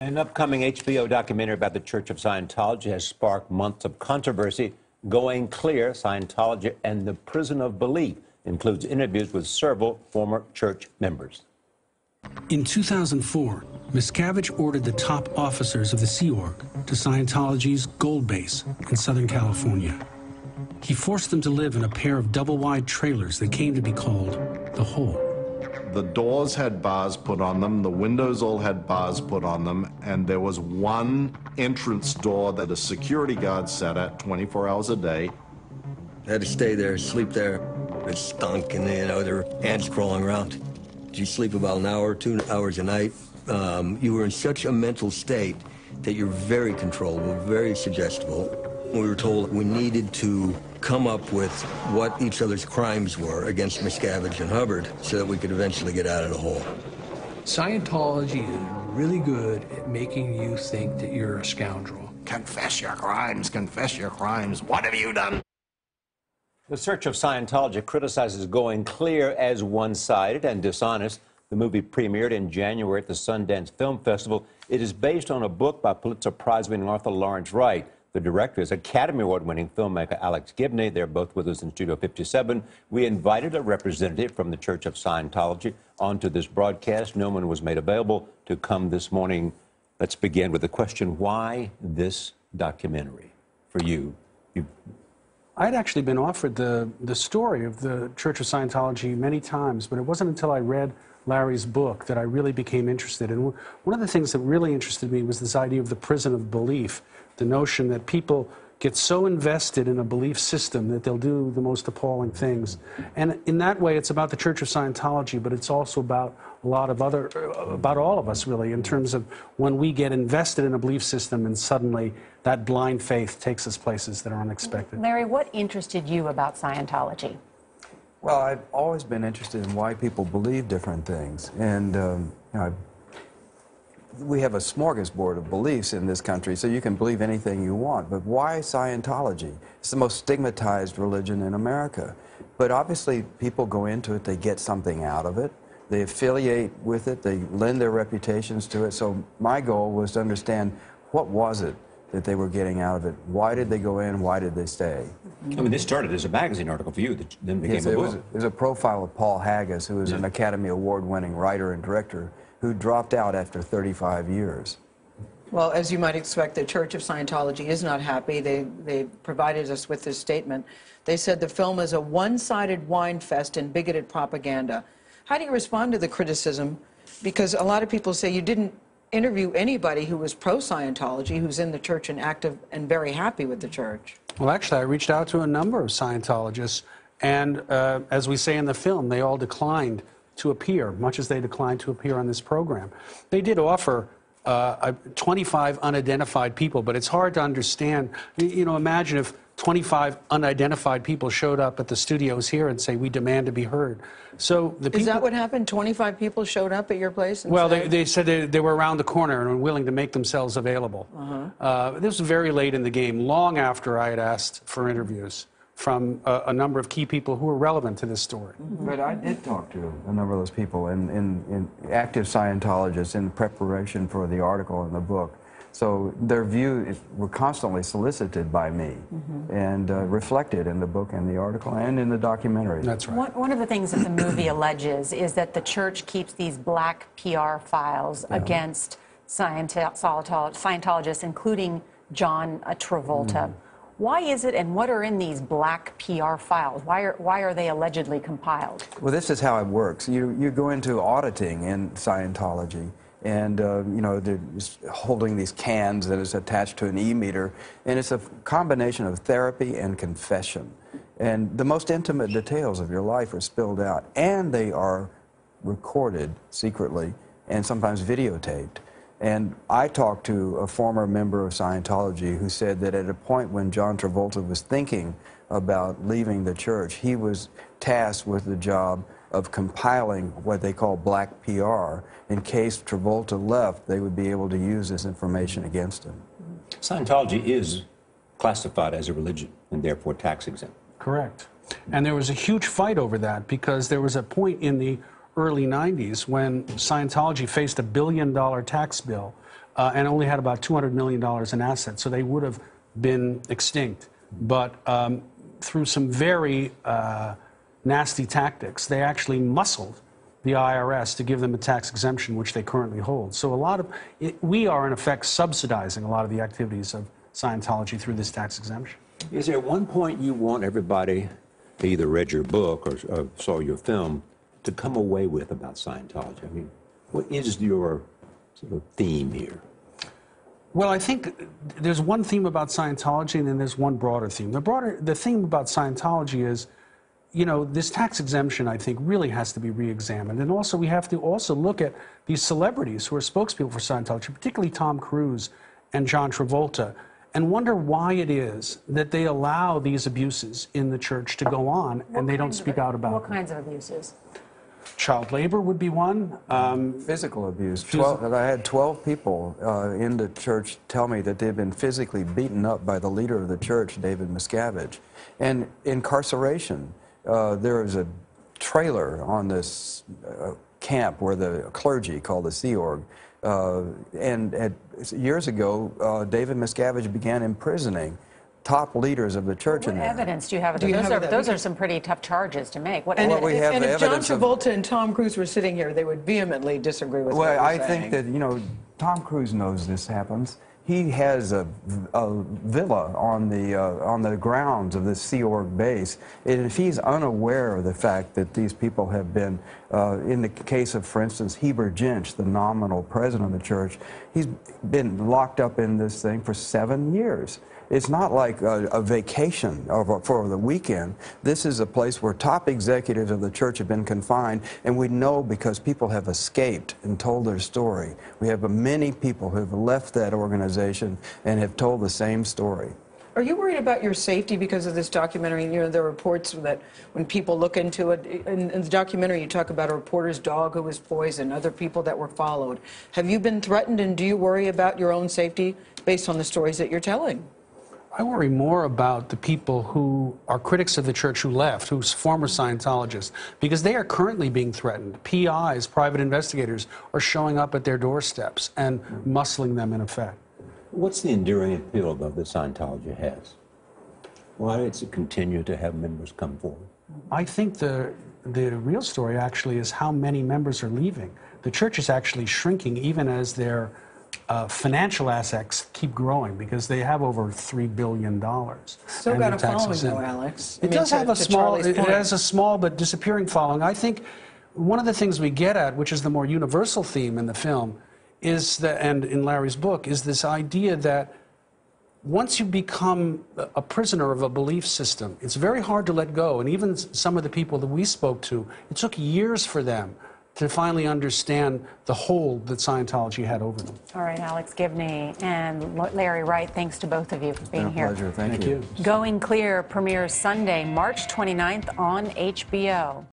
An upcoming HBO documentary about the Church of Scientology has sparked months of controversy. Going Clear, Scientology and the Prison of Belief includes interviews with several former church members. In 2004, Miscavige ordered the top officers of the Sea Org to Scientology's Gold Base in Southern California. He forced them to live in a pair of double-wide trailers that came to be called the Hole. The doors had bars put on them, the windows all had bars put on them, and there was one entrance door that a security guard sat at 24 hours a day. I had to stay there, sleep there. It stunk, and there were ants crawling around. You sleep about an hour, 2 hours a night. You were in such a mental state that you're very controllable, very suggestible. We were told we needed to come up with what each other's crimes were against Miscavige and Hubbard so that we could eventually get out of the hole. Scientology is really good at making you think that you're a scoundrel. Confess your crimes, confess your crimes. What have you done? The Church of Scientology criticizes Going Clear as one-sided and dishonest. The movie premiered in January at the Sundance Film Festival. It is based on a book by Pulitzer Prize-winning author Lawrence Wright. The director is Academy Award-winning filmmaker Alex Gibney. They're both with us in Studio 57. We invited a representative from the Church of Scientology onto this broadcast. No one was made available to come this morning. Let's begin with the question, why this documentary for you? I'd actually been offered the story of the Church of Scientology many times, but it wasn't until I read Larry's book that I really became interested. And one of the things that really interested me was this idea of the prison of belief, the notion that people get so invested in a belief system that they'll do the most appalling things. And in that way, it's about the Church of Scientology, but it's also about a lot of other, about all of us, really, in terms of when we get invested in a belief system and suddenly that blind faith takes us places that are unexpected. Larry, what interested you about Scientology? Well, I've always been interested in why people believe different things. And we have a smorgasbord of beliefs in this country, so you can believe anything you want. But why Scientology? It's the most stigmatized religion in America. But obviously, people go into it, they get something out of it. They affiliate with it, they lend their reputations to it. So my goal was to understand, what was it that they were getting out of it? Why did they go in? Why did they stay? I mean, this started as a magazine article for you that then became a book. It was a profile of Paul Haggis, who was an Academy Award-winning writer and director who dropped out after 35 years. Well, as you might expect, the Church of Scientology is not happy. They provided us with this statement. They said the film is a one-sided wine fest and bigoted propaganda. How do you respond to the criticism? Because a lot of people say you didn't interview anybody who was pro-Scientology, who's in the church and active and very happy with the church. Well, actually, I reached out to a number of Scientologists, and as we say in the film, they all declined to appear, much as they declined to appear on this program. They did offer 25 unidentified people, but it's hard to understand. You know, imagine if 25 unidentified people showed up at the studios here and say, we demand to be heard. So the people, is that what happened? 25 people showed up at your place? And well, they said they were around the corner and were willing to make themselves available. This was very late in the game, long after I had asked for interviews from a number of key people who were relevant to this story. But I did talk to a number of those people in active Scientologists in preparation for the article in the book. So their views were constantly solicited by me and reflected in the book and the article and in the documentary. That's right. One of the things that the movie alleges is that the church keeps these black PR files against Scientologists, including John Travolta. Why is it, and what are in these black PR files? Why are they allegedly compiled? Well, this is how it works. You go into auditing in Scientology, and you know, they're holding these cans that is attached to an e-meter, and it's a combination of therapy and confession. And the most intimate details of your life are spilled out, and they are recorded secretly and sometimes videotaped. And I talked to a former member of Scientology who said that at a point when John Travolta was thinking about leaving the church, he was tasked with the job of compiling what they call black PR. In case Travolta left, they would be able to use this information against him. Scientology is classified as a religion and therefore tax exempt. Correct. And there was a huge fight over that because there was a point in the early 90s when Scientology faced $1 billion tax bill and only had about $200 million in assets, so they would have been extinct. But through some very nasty tactics, they actually muscled the IRS to give them a tax exemption, which they currently hold. So we are, in effect, subsidizing a lot of the activities of Scientology through this tax exemption. Is there one point you want everybody who either read your book or saw your film to come away with about Scientology? I mean, what is your sort of theme here? Well, I think there's one theme about Scientology, and then there's one broader theme. The theme about Scientology is, you know, this tax exemption, I think, really has to be re-examined. And also, we have to also look at these celebrities who are spokespeople for Scientology, particularly Tom Cruise and John Travolta, and wonder why it is that they allow these abuses in the church to go on and they don't speak out about them. What kinds of abuses? Child labor would be one. Physical abuse. I had 12 people in the church tell me that they've been physically beaten up by the leader of the church, David Miscavige. And incarceration. There was a trailer on this camp where the clergy, called the Sea Org, years ago, David Miscavige began imprisoning top leaders of the church in there. What evidence do you have? Those are some pretty tough charges to make. What And, evidence? and if John Travolta and Tom Cruise were sitting here, they would vehemently disagree with what you're saying. I think that, you know, Tom Cruise knows this happens. He has a villa on the grounds of the Sea Org base. And if he's unaware of the fact that these people have been, in the case of, for instance, Heber Jinch, the nominal president of the church, he's been locked up in this thing for 7 years. It's not like a vacation for the weekend. This is a place where top executives of the church have been confined, and we know because people have escaped and told their story. We have many people who have left that organization and have told the same story. Are you worried about your safety because of this documentary? You know, there are reports that when people look into it, in the documentary you talk about a reporter's dog who was poisoned, other people that were followed. Have you been threatened, and do you worry about your own safety based on the stories that you're telling? I worry more about the people who are critics of the church who left, who's former Scientologists, because they are currently being threatened. PIs, private investigators, are showing up at their doorsteps and muscling them in effect. What's the enduring appeal, though, that Scientology has? Why does it continue to have members come forward? I think the real story actually is how many members are leaving. The church is actually shrinking even as their financial assets keep growing because they have over $3 billion. Still got a following, though, Alex. It does have a small, it has a small but disappearing following. I think one of the things we get at, which is the more universal theme in the film, is that, and in Larry's book, is this idea that once you become a prisoner of a belief system, it's very hard to let go. And even some of the people that we spoke to, it took years for them to finally understand the hold that Scientology had over them. All right, Alex Gibney and Larry Wright, thanks to both of you for being here. Pleasure. Thank you. Going Clear premieres Sunday, March 29th on HBO.